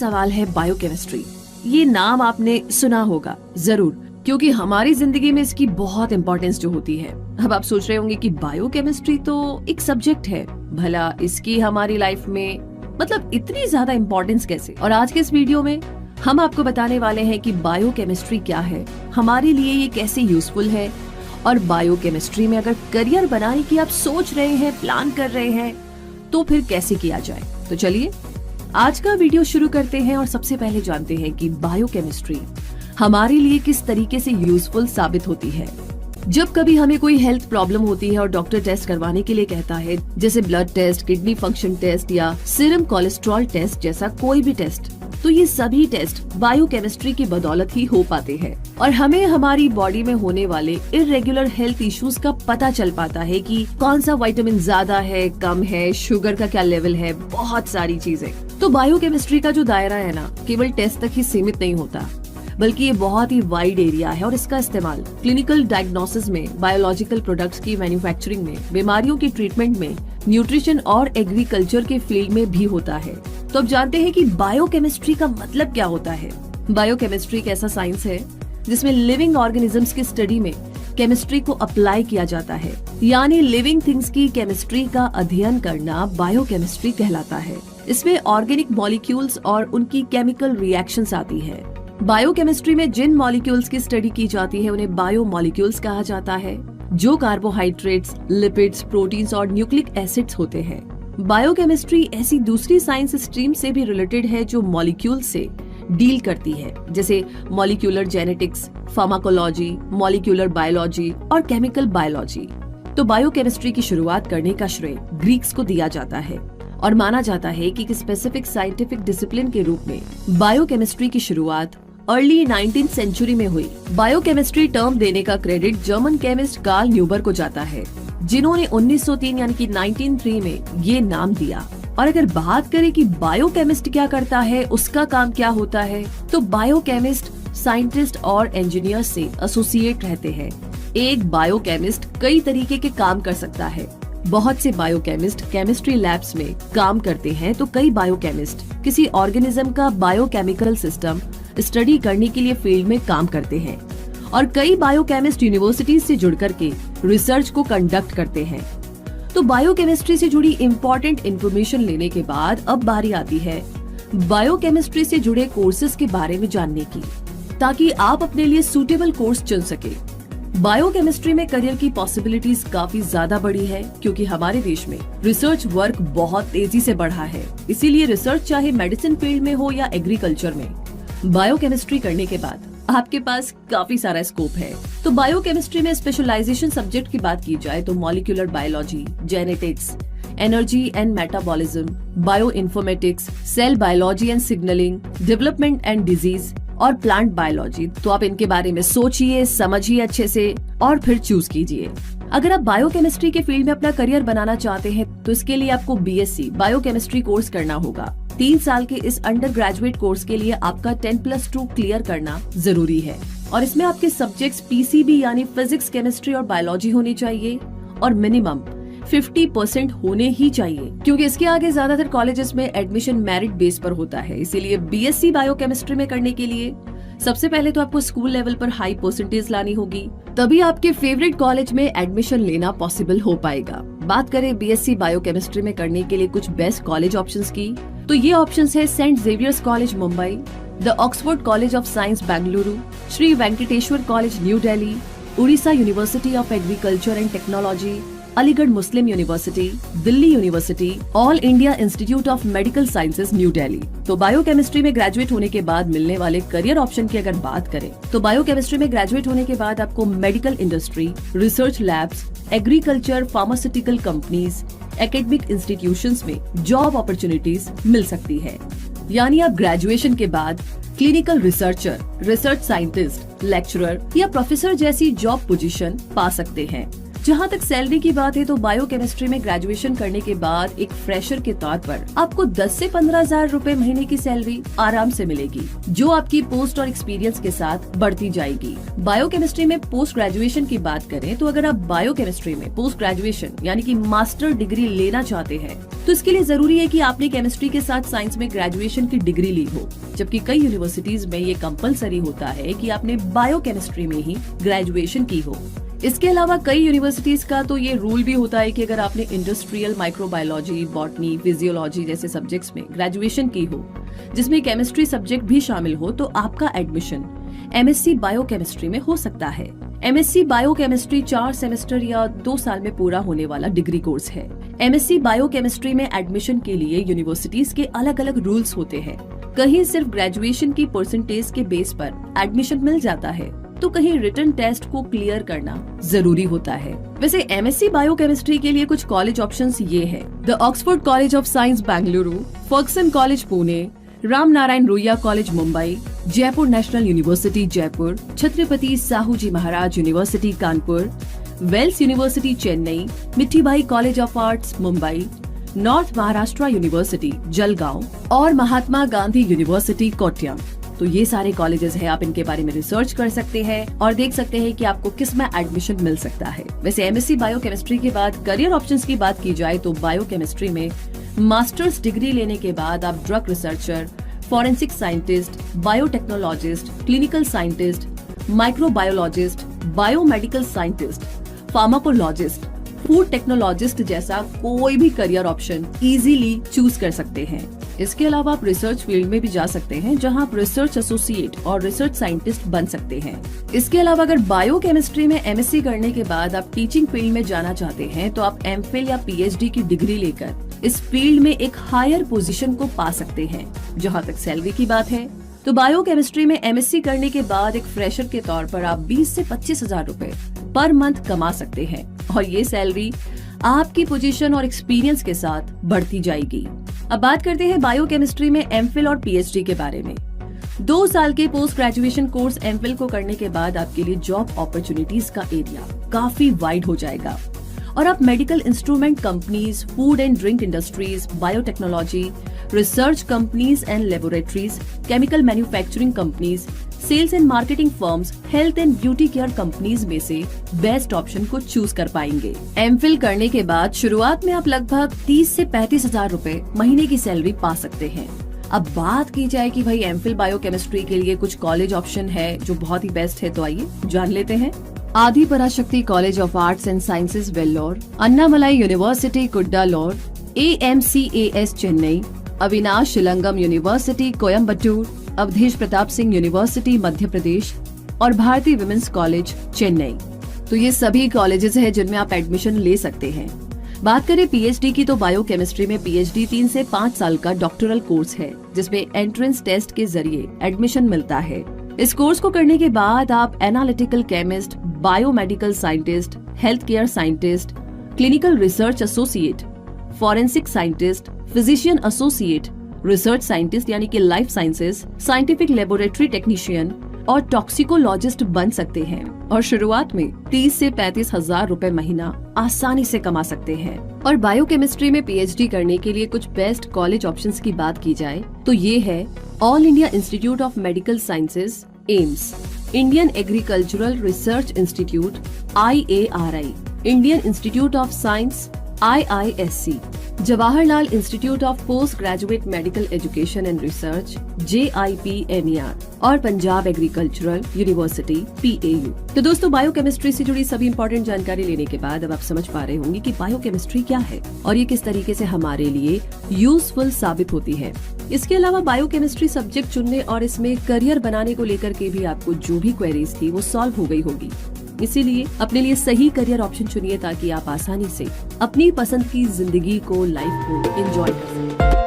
सवाल है बायोकेमिस्ट्री। ये नाम आपने सुना होगा जरूर, क्योंकि हमारी जिंदगी में इसकी बहुत इंपॉर्टेंस जो होती है। अब आप सोच रहे होंगे कि बायोकेमिस्ट्री तो एक सब्जेक्ट है, भला इसकी हमारी लाइफ में मतलब इतनी ज्यादा इंपॉर्टेंस कैसे। और आज के इस वीडियो में हम आपको बताने वाले हैं कि बायोकेमिस्ट्री क्या है, हमारे लिए ये कैसे यूजफुल है, और बायोकेमिस्ट्री में अगर करियर बनाने की आप सोच रहे हैं, प्लान कर रहे हैं, तो फिर कैसे किया जाए। तो चलिए आज का वीडियो शुरू करते हैं और सबसे पहले जानते हैं कि बायोकेमिस्ट्री हमारे लिए किस तरीके से यूजफुल साबित होती है। जब कभी हमें कोई हेल्थ प्रॉब्लम होती है और डॉक्टर टेस्ट करवाने के लिए कहता है, जैसे blood test, kidney function test या सीरम कोलेस्ट्रॉल टेस्ट जैसा कोई भी टेस्ट, तो ये सभी टेस्ट बायोकेमिस्ट्री की बदौलत ही हो पाते हैं और हमें हमारी बॉडी में होने वाले इर्रेगुलर हेल्थ इश्यूज का पता चल पाता है कि कौन सा विटामिन ज्यादा है, कम है, शुगर का क्या लेवल है, बहुत सारी चीजें। तो बायोकेमिस्ट्री का जो दायरा है ना, केवल टेस्ट तक ही सीमित नहीं होता, बल्कि ये बहुत ही वाइड एरिया है और इसका इस्तेमाल क्लिनिकल डायग्नोसिस में, बायोलॉजिकल प्रोडक्ट्स की मैन्युफैक्चरिंग में, बीमारियों की ट्रीटमेंट में, न्यूट्रिशन और एग्रीकल्चर के फील्ड में भी होता है। तो अब जानते हैं कि बायोकेमिस्ट्री का मतलब क्या होता है। बायोकेमिस्ट्री एक ऐसा साइंस है जिसमें लिविंग ऑर्गेनिजम्स की स्टडी में केमिस्ट्री को अप्लाई किया जाता है, यानी लिविंग थिंग्स की केमिस्ट्री का अध्ययन करना बायोकेमिस्ट्री कहलाता है। इसमें ऑर्गेनिक मॉलिक्यूल्स और उनकी केमिकल रिएक्शंस आती है। बायोकेमिस्ट्री में जिन मॉलिक्यूल्स की स्टडी की जाती है उन्हें बायोमॉलिक्यूल्स कहा जाता है, जो कार्बोहाइड्रेट्स, लिपिड्स, प्रोटीन्स और न्यूक्लिक एसिड्स होते हैं। बायोकेमिस्ट्री ऐसी दूसरी साइंस स्ट्रीम से भी रिलेटेड है जो मॉलिक्यूल से डील करती है, जैसे molecular genetics, pharmacology, molecular biology और केमिकल बायोलॉजी। तो बायोकेमिस्ट्री की शुरुआत करने का श्रेय ग्रीक्स को दिया जाता है और माना जाता है कि स्पेसिफिक साइंटिफिक डिसिप्लिन के रूप में बायोकेमिस्ट्री की शुरुआत अर्ली 19th सेंचुरी में हुई। बायोकेमिस्ट्री टर्म देने का credit German chemist Carl Neuber को जाता है, जिन्होंने 1903 यानी कि 1903 में ये नाम दिया। और अगर बात करें कि बायोकेमिस्ट क्या करता है, उसका काम क्या होता है, तो बायोकेमिस्ट साइंटिस्ट और इंजीनियर से एसोसिएट रहते हैं। एक बायोकेमिस्ट कई तरीके के काम कर सकता है। बहुत से बायोकेमिस्ट केमिस्ट्री लैब्स में काम करते हैं, तो कई बायोकेमिस्ट किसी ऑर्गेनिज्म का बायोकेमिकल सिस्टम स्टडी करने के लिए फील्ड में काम करते हैं और कई बायोकेमिस्ट यूनिवर्सिटीज से जुड़ करके रिसर्च को कंडक्ट करते हैं। तो बायोकेमिस्ट्री से जुड़ी इम्पोर्टेंट इंफॉर्मेशन लेने के बाद अब बारी आती है बायोकेमिस्ट्री से जुड़े कोर्सेज के बारे में जानने की, ताकि आप अपने लिए सूटेबल कोर्स चुन सके। बायोकेमिस्ट्री में करियर की पॉसिबिलिटीज काफी ज्यादा बढ़ी है, क्योंकि हमारे देश में रिसर्च वर्क बहुत तेजी से बढ़ा है। इसीलिए रिसर्च चाहे मेडिसिन फील्ड में हो या एग्रीकल्चर में, बायोकेमिस्ट्री करने के बाद आपके पास काफी सारा स्कोप है। तो बायोकेमिस्ट्री में स्पेशलाइजेशन सब्जेक्ट की बात की जाए तो molecular biology, genetics, energy and metabolism, bioinformatics, cell biology and signalling, development and disease और प्लांट बायोलॉजी। तो आप इनके बारे में सोचिए, समझिए अच्छे से और फिर चूज कीजिए। अगर आप बायोकेमिस्ट्री के फील्ड में अपना करियर बनाना चाहते हैं तो इसके लिए आपको बीएससी बायोकेमिस्ट्री कोर्स करना होगा। 3 साल के इस अंडर ग्रेजुएट कोर्स के लिए आपका 10+2 क्लियर करना जरूरी है और इसमें आपके सब्जेक्ट्स पीसीबी यानी फिजिक्स, केमिस्ट्री और बायोलॉजी होनी चाहिए और मिनिमम 50% होने ही चाहिए, क्योंकि इसके आगे ज्यादातर कॉलेजेस में एडमिशन मेरिट बेस पर होता है। इसीलिए बीएससी बायोकेमिस्ट्री में करने के लिए सबसे पहले तो आपको स्कूल लेवल पर हाई परसेंटेज लानी होगी, तभी आपके फेवरेट कॉलेज में एडमिशन लेना पॉसिबल हो पाएगा। बात करें बीएससी बायोकेमिस्ट्री में करने के लिए कुछ बेस्ट कॉलेज ऑप्शंस की, तो ये ऑप्शंस है Saint Xavier's College Mumbai, the Oxford College of Science Bengaluru, Shri Venkateshwara College New Delhi, Orissa University of Agriculture and Technology, Aligarh Muslim University, Delhi University, All India Institute of Medical Sciences New Delhi. तो बायोकेमिस्ट्री में ग्रेजुएट होने के बाद मिलने वाले करियर ऑप्शन की अगर बात करें तो बायोकेमिस्ट्री में ग्रेजुएट होने के बाद आपको medical industry, research labs, agriculture, pharmaceutical companies, academic institutions में जॉब अपॉर्चुनिटीज मिल सकती है। यानी आप ग्रेजुएशन के बाद clinical researcher, research scientist, lecturer या प्रोफेसर जैसी जॉब पोजीशन पा सकते हैं। जहाँ तक सैलरी की बात है तो बायोकेमिस्ट्री में ग्रेजुएशन करने के बाद एक फ्रेशर के तौर पर आपको 10 से 15,000 रुपए महीने की सैलरी आराम से मिलेगी, जो आपकी पोस्ट और एक्सपीरियंस के साथ बढ़ती जाएगी। बायोकेमिस्ट्री में पोस्ट ग्रेजुएशन की बात करें तो अगर आप बायोकेमिस्ट्री में पोस्ट ग्रेजुएशन यानी कि मास्टर डिग्री लेना चाहते हैं तो इसके लिए जरूरी है कि आपने केमिस्ट्री के साथ साइंस में ग्रेजुएशन की डिग्री ली हो, जबकि कई यूनिवर्सिटीज में ये कंपलसरी होता है कि आपने बायोकेमिस्ट्री में ही ग्रेजुएशन की हो। इसके अलावा कई यूनिवर्सिटीज का तो ये रूल भी होता है कि अगर आपने इंडस्ट्रियल माइक्रोबायोलॉजी, बॉटनी, फिजियोलॉजी जैसे सब्जेक्ट्स में ग्रेजुएशन की हो, जिसमें केमिस्ट्री सब्जेक्ट भी शामिल हो, तो आपका एडमिशन एमएससी बायोकेमिस्ट्री में हो सकता है। एमएससी बायोकेमिस्ट्री 4 सेमेस्टर या 2 साल में पूरा होने वाला डिग्री कोर्स है। एमएससी बायोकेमिस्ट्री में एडमिशन के लिए यूनिवर्सिटीज के अलग अलग रूल्स होते हैं। कहीं सिर्फ ग्रेजुएशन की परसेंटेज के बेस पर एडमिशन मिल जाता है, तो कहीं रिटन टेस्ट को क्लियर करना जरूरी होता है। वैसे एमएससी बायोकेमिस्ट्री के लिए कुछ कॉलेज ऑप्शंस ये है: the Oxford College of Science Bengaluru, Fergusson College Pune, Ram Narayan Ruia College Mumbai, Jaipur National University Jaipur, Chhatrapati Shahu ji Maharaj University Kanpur, Vels University Chennai, Mithibai College of Arts Mumbai, North Maharashtra University Jalgaon और महात्मा गांधी यूनिवर्सिटी कोट्यम। तो ये सारे कॉलेजेस हैं, आप इनके बारे में रिसर्च कर सकते हैं और देख सकते हैं कि आपको किस में एडमिशन मिल सकता है। वैसे एमएससी बायोकेमिस्ट्री के बाद करियर ऑप्शंस की बात की जाए तो बायोकेमिस्ट्री में मास्टर्स डिग्री लेने के बाद आप drug researcher, forensic scientist, biotechnologist, clinical scientist, microbiologist, biomedical scientist, pharmacologist, food technologist जैसा कोई भी करियर ऑप्शन इजीली चूज कर सकते हैं। इसके अलावा आप रिसर्च फील्ड में भी जा सकते हैं, जहां आप रिसर्च एसोसिएट और रिसर्च साइंटिस्ट बन सकते हैं। इसके अलावा अगर बायोकेमिस्ट्री में एमएससी करने के बाद आप टीचिंग फील्ड में जाना चाहते हैं तो आप एमफिल या पीएचडी की डिग्री लेकर इस फील्ड में एक हायर पोजीशन को पा सकते हैं। जहां तक सैलरी की बात है तो बायोकेमिस्ट्री में एमएससी करने के बाद एक फ्रेशर के तौर पर आप 20 से 25,000 रुपए पर मंथ कमा सकते हैं और ये सैलरी आपकी पोजीशन और एक्सपीरियंस के साथ बढ़ती जाएगी। अब बात करते हैं बायोकेमिस्ट्री में एमफिल और पीएचडी के बारे में। 2 साल के पोस्ट ग्रेजुएशन कोर्स एमफिल को करने के बाद आपके लिए जॉब अपॉर्चुनिटीज का एरिया काफी वाइड हो जाएगा और आप medical instrument companies, food and drink industries, biotechnology, research companies and laboratories, chemical manufacturing companies, sales and marketing firms, health and beauty care companies में से बेस्ट ऑप्शन को चूज कर पाएंगे। एमफिल करने के बाद शुरुआत में आप लगभग 30 से 35,000 रुपए महीने की सैलरी पा सकते हैं। अब बात की जाए कि भाई एमफिल बायोकेमिस्ट्री के लिए कुछ कॉलेज ऑप्शन है जो बहुत ही बेस्ट है, तो आइए जान लेते हैं। Adi Parashakti College of Arts and Sciences Vellore, Annamalai University Cuddalore, AMCAS Chennai, Avinashilingam University Coimbatore, Awadhesh Pratap Singh University Madhya Pradesh और भारतीय विमेंस कॉलेज चेन्नई। तो ये सभी कॉलेजेस हैं जिनमें आप एडमिशन ले सकते हैं। बात करें पीएचडी की तो बायोकेमिस्ट्री में पीएचडी 3 से 5 साल का डॉक्टरल कोर्स है, जिसमें एंट्रेंस टेस्ट के जरिए एडमिशन मिलता है। इस कोर्स को करने के बाद आप analytical chemist, biomedical scientist, health care scientist, clinical research associate, forensic scientist, physician associate, research scientist यानी कि life sciences, scientific laboratory technician और टॉक्सिकोलॉजिस्ट बन सकते हैं और शुरुआत में 30 से 35,000 रुपए महीना आसानी से कमा सकते हैं। और बायोकेमिस्ट्री में पीएचडी करने के लिए कुछ बेस्ट कॉलेज ऑप्शंस की बात की जाए तो ये है all India Institute of Medical sciences AIIMS, Indian agricultural research institute IARI, Indian institute of science IISc, Jawaharlal institute of post graduate medical education and research JIPMER और पंजाब एग्रीकल्चरल यूनिवर्सिटी PAU। तो दोस्तों, बायोकेमिस्ट्री से जुड़ी सभी इंपॉर्टेंट जानकारी लेने के बाद अब आप समझ पा रहे होंगे कि बायोकेमिस्ट्री क्या है और ये किस तरीके से हमारे लिए यूजफुल साबित होती है। इसके अलावा बायोकेमिस्ट्री सब्जेक्ट चुनने और इसमें करियर बनाने को लेकर के भी आपको जो भी क्वेरीज थी वो सॉल्व हो गई होगी। इसीलिए अपने लिए सही करियर ऑप्शन चुनिए ताकि आप आसानी से अपनी पसंद की जिंदगी को, लाइफ को एंजॉय कर सकें।